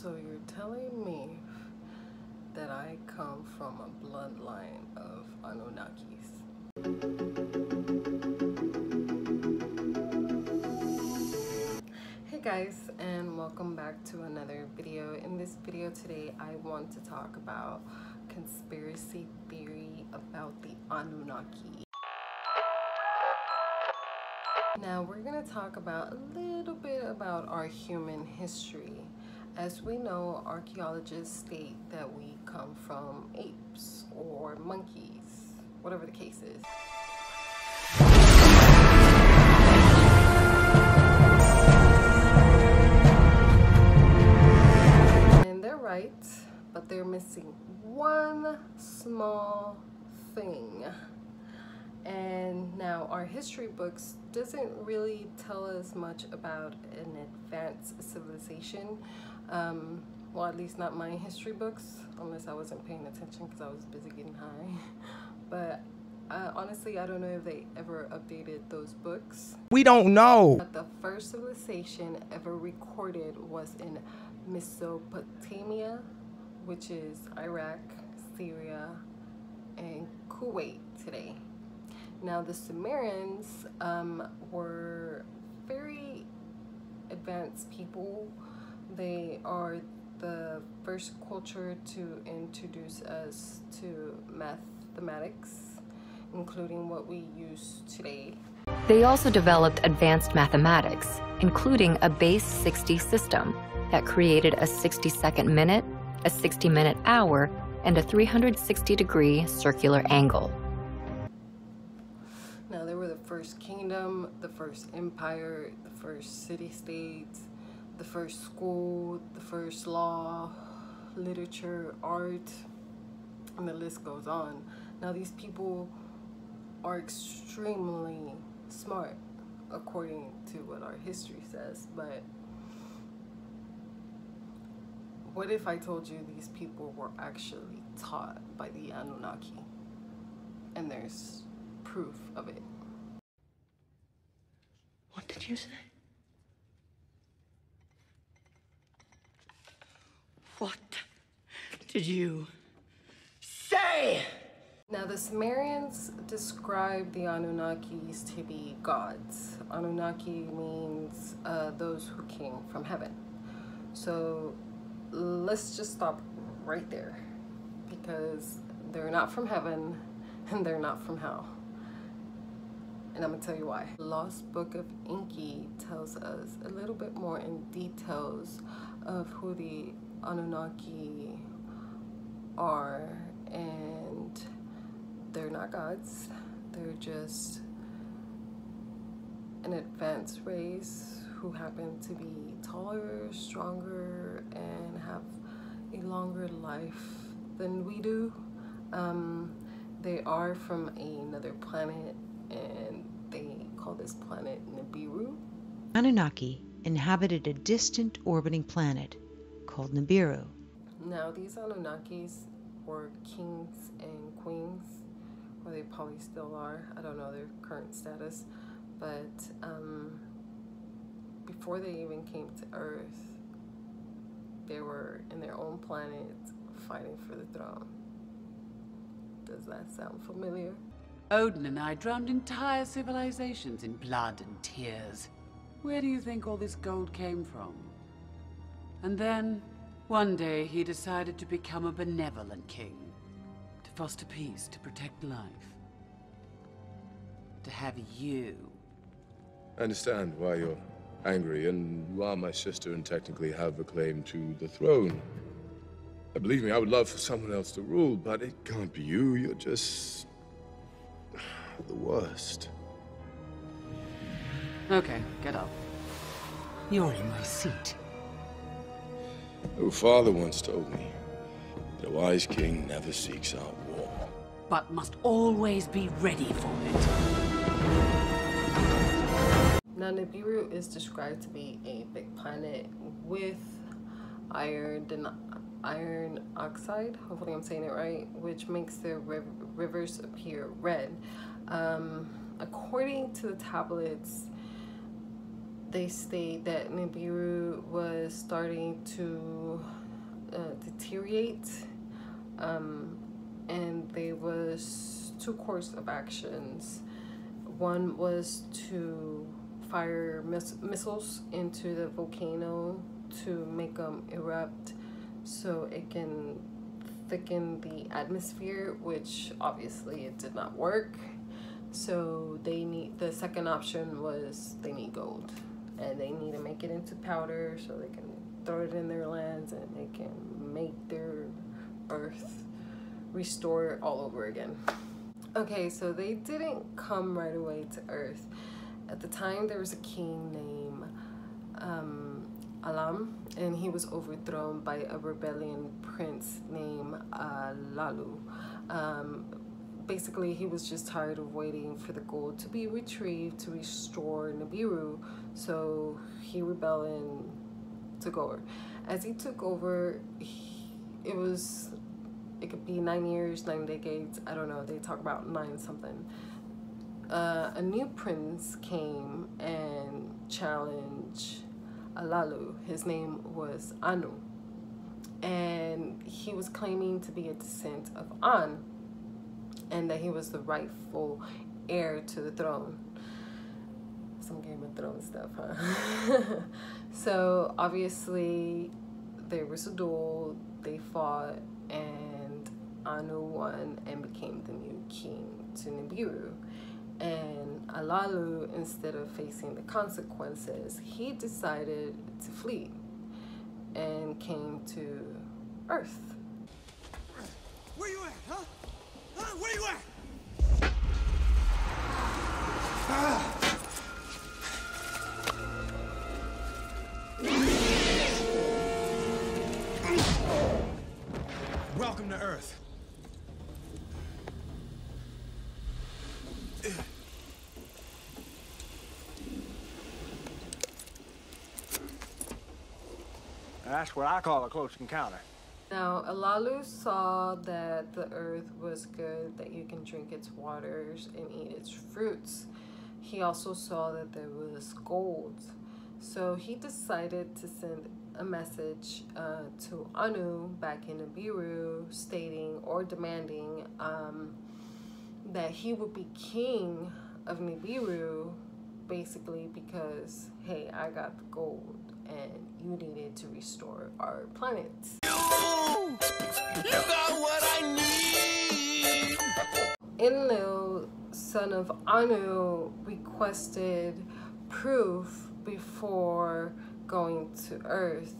So you're telling me that I come from a bloodline of Anunnakis? Hey guys, and welcome back to another video. In this video today, I want to talk about conspiracy theory about the Anunnaki. Now we're going to talk about a little bit about our human history. As we know, archaeologists state that we come from apes or monkeys, whatever the case is. And they're right, but they're missing one small thing. And now our history books doesn't really tell us much about an advanced civilization. Well, at least not my history books, unless I wasn't paying attention because I was busy getting high. But honestly, I don't know if they ever updated those books. We don't know. But the first civilization ever recorded was in Mesopotamia, which is Iraq, Syria, and Kuwait today. Now the Sumerians were very advanced people. They are the first culture to introduce us to mathematics, including what we use today. They also developed advanced mathematics, including a base 60 system that created a 60-second minute, a 60-minute hour, and a 360-degree circular angle. Now they were the first kingdom, the first empire, the first city-state, the first school, the first law, literature, art, and the list goes on. Now these people are extremely smart, according to what our history says, but what if I told you these people were actually taught by the Anunnaki? And there's proof of it. What did you say? What did you say? Now the Sumerians describe the Anunnakis to be gods. Anunnaki means those who came from heaven. So let's just stop right there, because they're not from heaven and they're not from hell. And I'm gonna tell you why. Lost Book of Enki tells us a little bit more in details of who the Anunnaki are, and they're not gods. They're just an advanced race who happen to be taller, stronger, and have a longer life than we do. They are from another planet, and they call this planet Nibiru. Anunnaki inhabited a distant orbiting planet called Nibiru. Now these Anunnakis were kings and queens, or they probably still are. I don't know their current status, but before they even came to Earth, they were in their own planet fighting for the throne. Does that sound familiar? Odin and I drowned entire civilizations in blood and tears. Where do you think all this gold came from? And then, one day, he decided to become a benevolent king. To foster peace, to protect life. To have you. I understand why you're angry, and you are my sister and technically have a claim to the throne. Believe me, I would love for someone else to rule, but it can't be you. You're just the worst. Okay, get up. You're in my seat. Your father once told me that a wise king never seeks out war, But must always be ready for it. Now Nibiru is described to be a big planet with iron oxide, hopefully I'm saying it right, which makes the rivers appear red. According to the tablets, they state that Nibiru Nibiru was starting to deteriorate, and there was two course of actions. One was to fire missiles into the volcano to make them erupt so it can thicken the atmosphere, which obviously it did not work. So the second option was they need gold, and they need to make it into powder so they can throw it in their lands and they can make their earth restore all over again. Okay, so they didn't come right away to Earth. At the time, there was a king named Alam, and he was overthrown by a rebellion prince named Lalu. Basically, he was just tired of waiting for the gold to be retrieved to restore Nibiru, so he rebelled and took over. As he took over, it could be 9 years, 9 decades, I don't know, they talk about 9 something. A new prince came and challenged Alalu. His name was Anu, and he was claiming to be a descent of An, and that he was the rightful heir to the throne. Some Game of Thrones stuff, huh? So obviously there was a duel, they fought, and Anu won and became the new king to Nibiru. And Alalu, instead of facing the consequences, he decided to flee and came to Earth. Where you at, huh? Huh? Where you at? Welcome to Earth. That's what I call a close encounter. Now, Alalu saw that the earth was good, that you can drink its waters and eat its fruits. He also saw that there was gold. So he decided to send a message to Anu back in Nibiru, stating or demanding that he would be king of Nibiru, basically because, hey, I got the gold and you needed to restore our planet. You got what I need! Enlil, son of Anu, requested proof before going to Earth,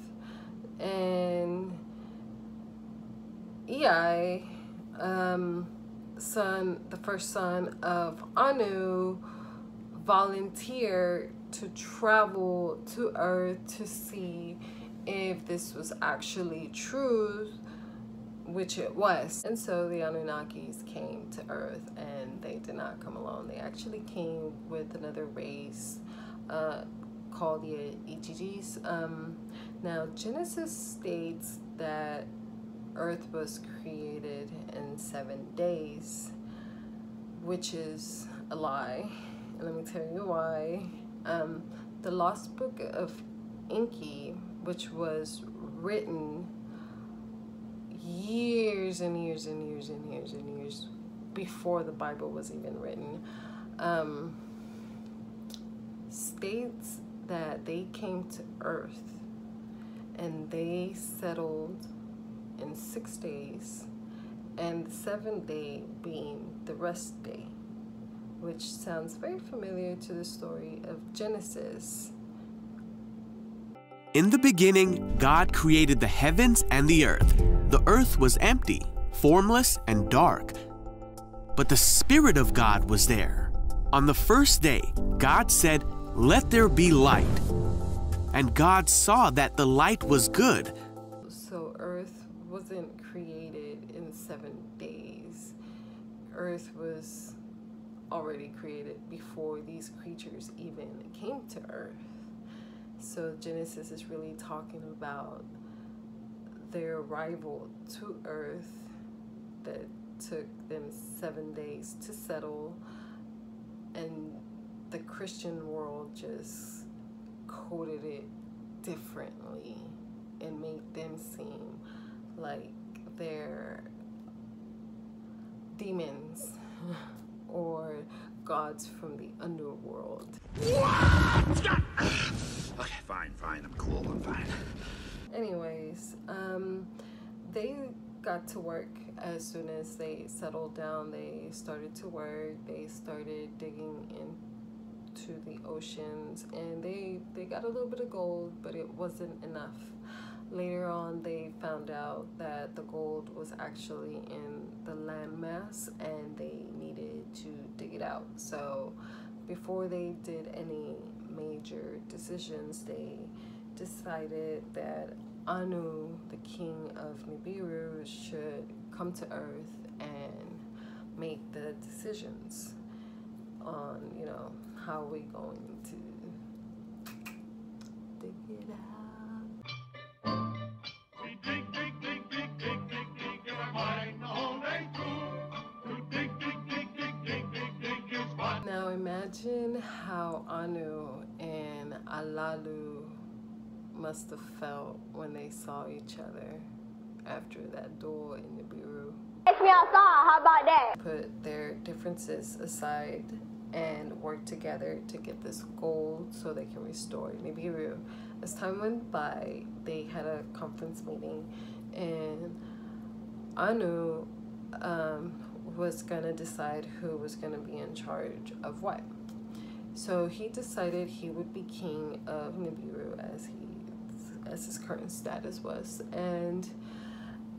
and Ei, the first son of Anu, volunteered to travel to Earth to see if this was actually true, which it was. And so the Anunnakis came to Earth, and they did not come alone. They actually came with another race called the Ichijis. Now, Genesis states that Earth was created in 7 days, which is a lie. And let me tell you why. The Lost Book of Enki, which was written years and years and years and years and years before the Bible was even written, states that they came to Earth and they settled in 6 days, and the 7th day being the rest day, which sounds very familiar to the story of Genesis. In the beginning, God created the heavens and the earth. The earth was empty, formless, and dark. But the Spirit of God was there. On the first day, God said, "Let there be light." And God saw that the light was good. So Earth wasn't created in 7 days. Earth was already created before these creatures even came to Earth. So Genesis is really talking about their arrival to Earth that took them 7 days to settle, and the Christian world just coded it differently and make them seem like they're demons or gods from the underworld. Okay, fine, I'm cool, I'm fine. Anyways, they got to work as soon as they settled down. They started to work, they started digging into the oceans, and they got a little bit of gold, but it wasn't enough. Later on, they found out that the gold was actually in the landmass and they needed to dig it out. So before they did any major decisions, they decided that Anu, the king of Nibiru, should come to Earth and make the decisions on, you know, how we going to dig it out. Now imagine how Anu and Alalu must have felt when they saw each other after that duel in Nibiru. Take me outside, how about that? Put their differences aside and work together to get this gold so they can restore Nibiru. As time went by, they had a conference meeting, and Anu was gonna decide who was gonna be in charge of what. So he decided he would be king of Nibiru as his current status was, and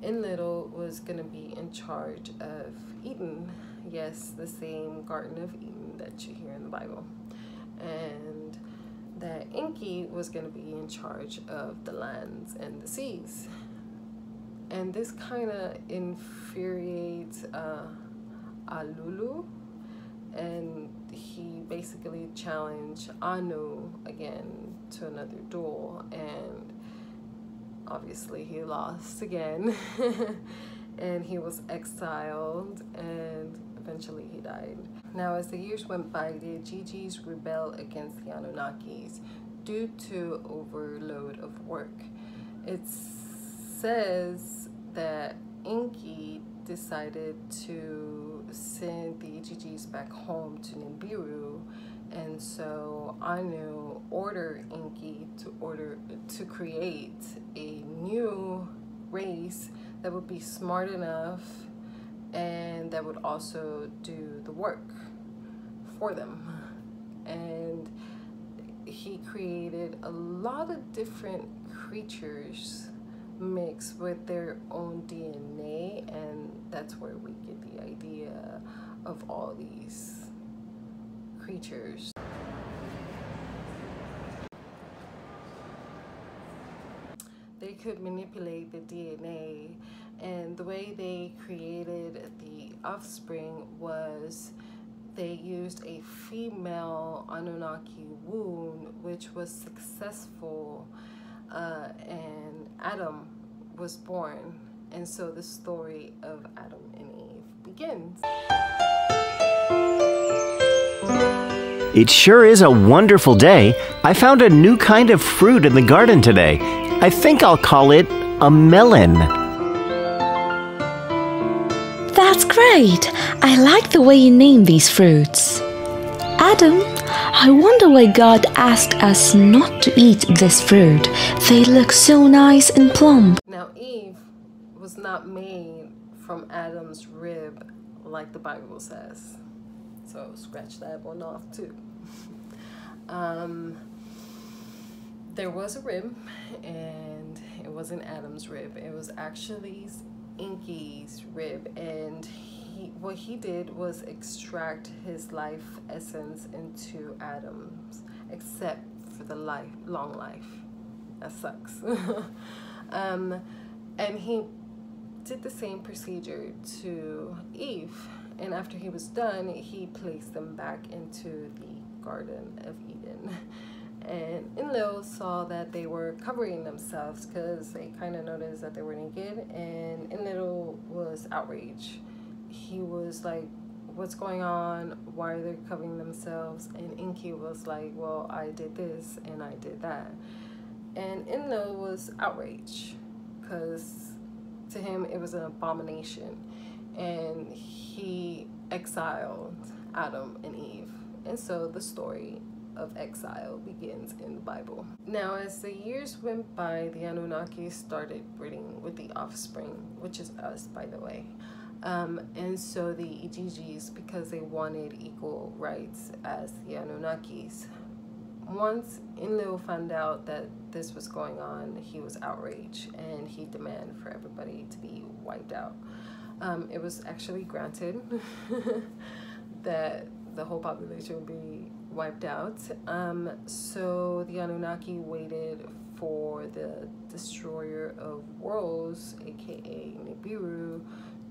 Enlil was gonna be in charge of Eden. Yes, the same Garden of Eden that you hear in the Bible. And that Enki was gonna be in charge of the lands and the seas. And this kind of infuriates Alulu, and he basically challenged Anu again to another duel, and obviously he lost again. And he was exiled, and eventually he died. Now, as the years went by, the Gigis rebelled against the Anunnakis due to overload of work. It says that Enki decided to send the Gigis back home to Nibiru, and so Anu ordered Enki to create a new race that would be smart enough and that would also do the work for them. And he created a lot of different creatures mixed with their own DNA, and that's where we get the idea of all these creatures. They could manipulate the DNA, and the way they created the offspring was they used a female Anunnaki wound, which was successful, and Adam was born. And so the story of Adam and Eve begins. It sure is a wonderful day. I found a new kind of fruit in the garden today. I think I'll call it a melon. That's great. I like the way you name these fruits. Adam, I wonder why God asked us not to eat this fruit. They look so nice and plump. Now, Eve was not made from Adam's rib like the Bible says. So scratch that one off too. There was a rib, and it wasn't Adam's rib. It was actually Enki's rib, and what he did was extract his life essence into Adam's, except for the long life. That sucks. And he did the same procedure to Eve, and after he was done, he placed them back into the Garden of Eden. And Enlil saw that they were covering themselves because they kind of noticed that they were naked, and Enlil was outraged. He was like, what's going on? Why are they covering themselves? And Enki was like, well, I did this and I did that. And Enlil was outraged because to him it was an abomination, and he exiled Adam and Eve. And so the story of exile begins in the Bible. Now, as the years went by, the Anunnaki started breeding with the offspring, which is us, by the way. And so the Igigis, because they wanted equal rights as the Anunnakis, once Enlil found out that this was going on, he was outraged and he demanded for everybody to be wiped out. It was actually granted that the whole population would be wiped out. So the Anunnaki waited for the destroyer of worlds, aka Nibiru,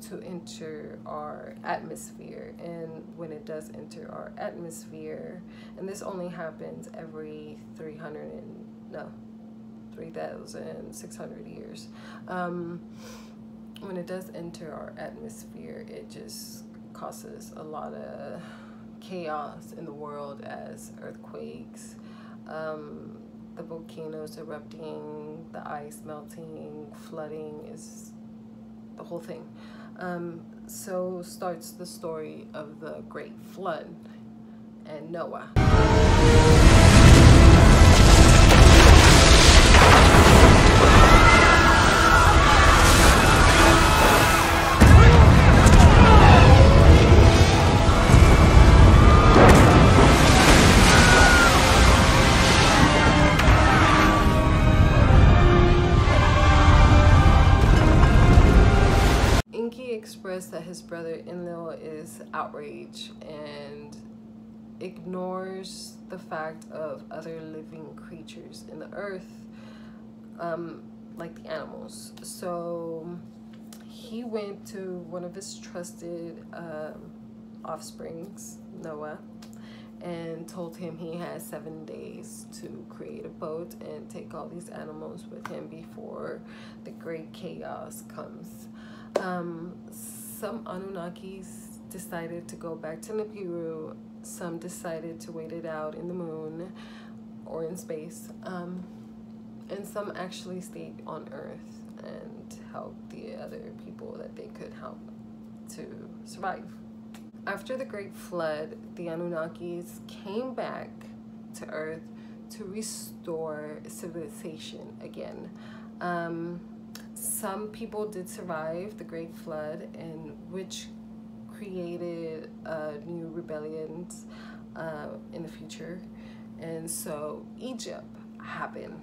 to enter our atmosphere. And when it does enter our atmosphere, and this only happens every 3,600 years, when it does enter our atmosphere, it just causes a lot of chaos in the world, as earthquakes, the volcanoes erupting, the ice melting, flooding, is the whole thing. So starts the story of the Great Flood and Noah. Expressed that his brother Enlil is outraged and ignores the fact of other living creatures in the earth, like the animals. So he went to one of his trusted offsprings, Noah, and told him he had 7 days to create a boat and take all these animals with him before the great chaos comes. Some Anunnakis decided to go back to Nibiru, some decided to wait it out in the moon or in space, and some actually stayed on Earth and helped the other people that they could help to survive. After the Great Flood, the Anunnakis came back to Earth to restore civilization again. Some people did survive the Great Flood, and which created new rebellions in the future, and so Egypt happened.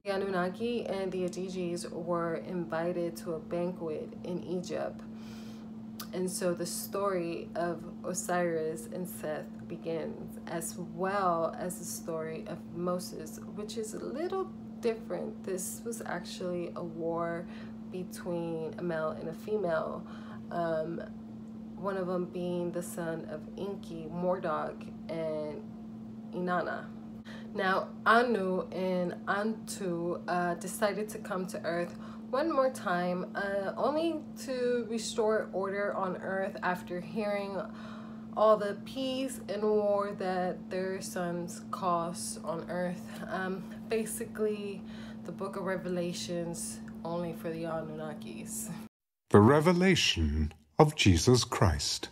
The Anunnaki and the Igigis were invited to a banquet in Egypt, and so the story of Osiris and Seth begins, as well as the story of Moses, which is a little different. This was actually a war between a male and a female, one of them being the son of Enki, Marduk, and Inanna. Now, Anu and an.tu decided to come to Earth one more time, only to restore order on Earth after hearing all the peace and war that their sons caused on Earth. Basically, the Book of Revelations only for the Anunnakis. The revelation of Jesus Christ.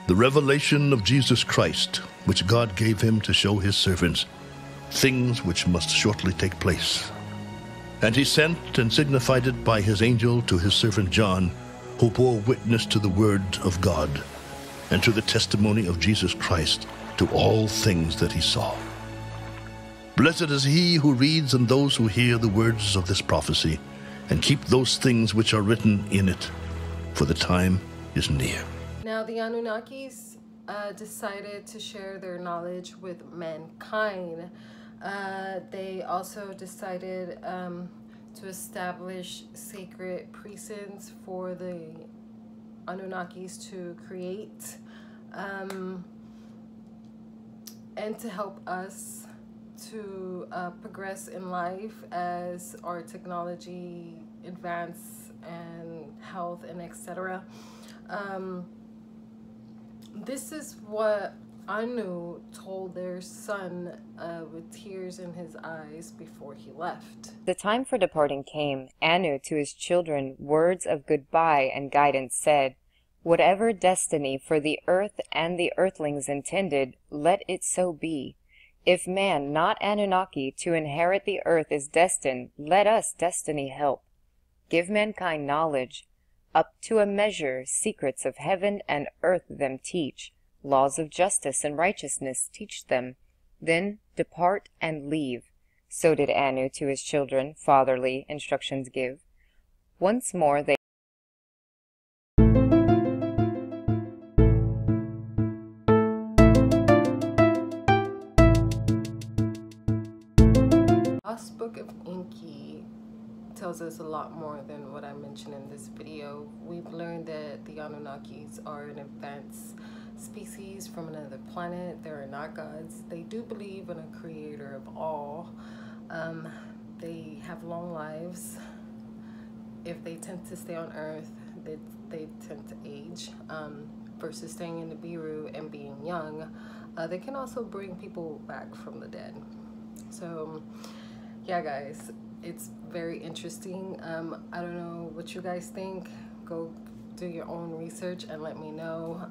The revelation of Jesus Christ, which God gave him to show his servants things which must shortly take place. And he sent and signified it by his angel to his servant John, who bore witness to the word of God, and to the testimony of Jesus Christ, to all things that he saw. Blessed is he who reads and those who hear the words of this prophecy, and keep those things which are written in it, for the time is near. Now, the Anunnakis decided to share their knowledge with mankind. They also decided to establish sacred precincts for the Anunnakis to create. and to help us to progress in life as our technology advance and health and etc. This is what Anu told their son with tears in his eyes before he left. The time for departing came. Anu to his children words of goodbye and guidance said, "Whatever destiny for the earth and the earthlings intended, let it so be. If man, not Anunnaki, to inherit the earth is destined, let us destiny help. Give mankind knowledge. Up to a measure, secrets of heaven and earth them teach. Laws of justice and righteousness teach them. Then depart and leave." So did Anu to his children fatherly instructions give. Once more they Lost Book of Enki tells us a lot more than what I mentioned in this video. We've learned that the Anunnakis are an advanced species from another planet. They are not gods. They do believe in a creator of all. They have long lives. If they tend to stay on Earth, they tend to age. Versus staying in Nibiru and being young, they can also bring people back from the dead. So yeah guys, it's very interesting. I don't know what you guys think. Go do your own research and let me know.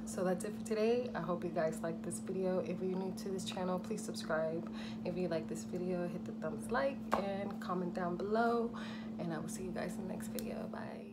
So that's it for today. I hope you guys like this video. If you're new to this channel, please subscribe. If you like this video, hit the thumbs like and comment down below, and I will see you guys in the next video. Bye.